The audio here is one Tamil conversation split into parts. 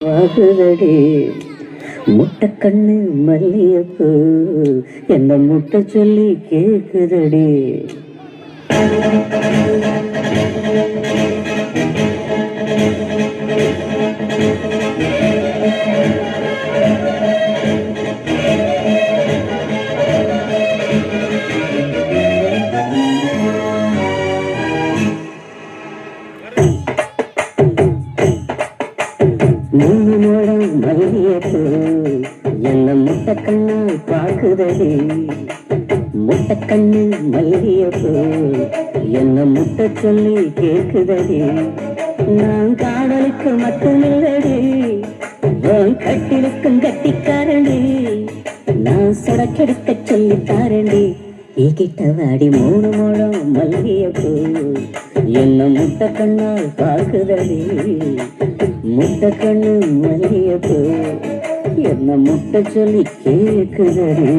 வாகுதடி முட்டை கண்ணு மல்லியப்பு என்ன முட்டை சொல்லி கேக்குதடி. மூணு மூடம் மல்லியப்பு என்ன முட்டை கண்ணா பாக்குதடி. முட்டை கண்ணு மல்லியப்பு என்ன முட்டை சொல்லி கேக்குதடி. நான் காதலுக்கு மட்டுமில்லடி கட்டிருக்கும் கட்டிக்காரண்டி. நான் சொடக்கெடுக்க சொல்லி தாரண்டி. கிட்ட வாடி மூணு மூடம் மல்லியப்பு என்ன முட்டை கண்ணால் பாக்குதடி. முட்டை கண்ணு மல்லியப்பு என்ன முட்டை சொல்லி கேக்குதடி.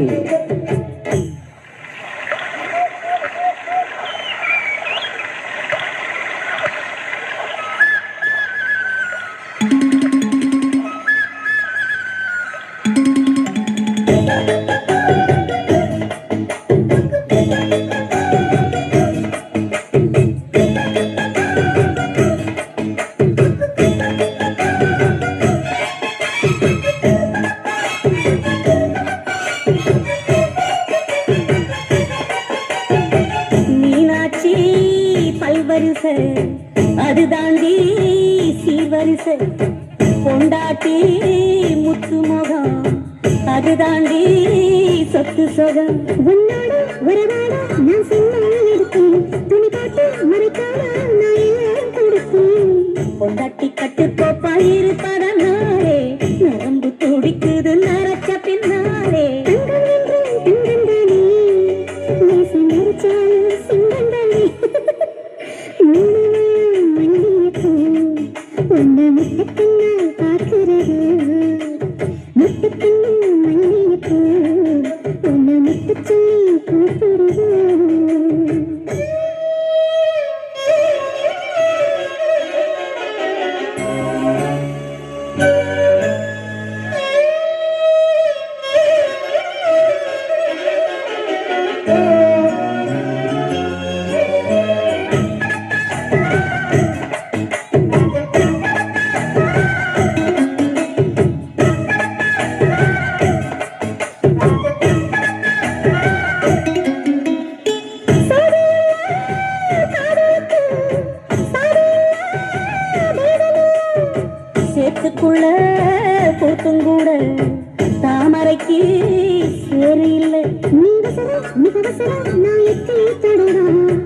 மீனாட்சி பல்வரிசை அது தாண்டி சீர்வரிசை. பொண்டாட்டி முத்து முகம் அது தாண்டி சொத்து சொகம். உன்னோட வரவாட நான் சொன்னால் எடுத்தேன். துணி காட்டு மறைக்காம நான் எல்லாம் கொடுத்தேன். பொண்டாட்டி கட்டு கோப்பா இருப்பதனாலே நரம்பு துடிக்குது நரச்ச பின்னாலே. சேத்துக்குள்ள பூத்தும் கூட தாமரைக்கு சேரு இல்லை.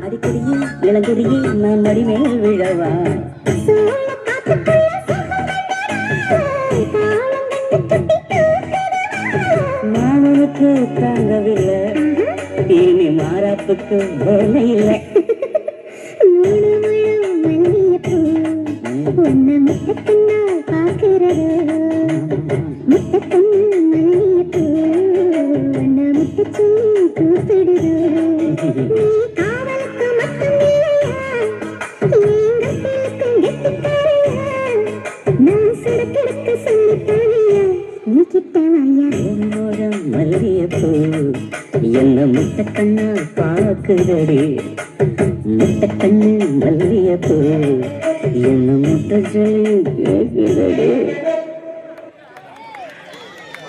அடிக்கடியே இளங்குடியே நான் மடிமேல் விழவா. மாமனுக்கு தாங்கவில்லை இனி மாறாப்புக்கு வேலை இல்லை. மல்லியப்பூ என்ன முட்டை கண்ணா பாக்குதடி.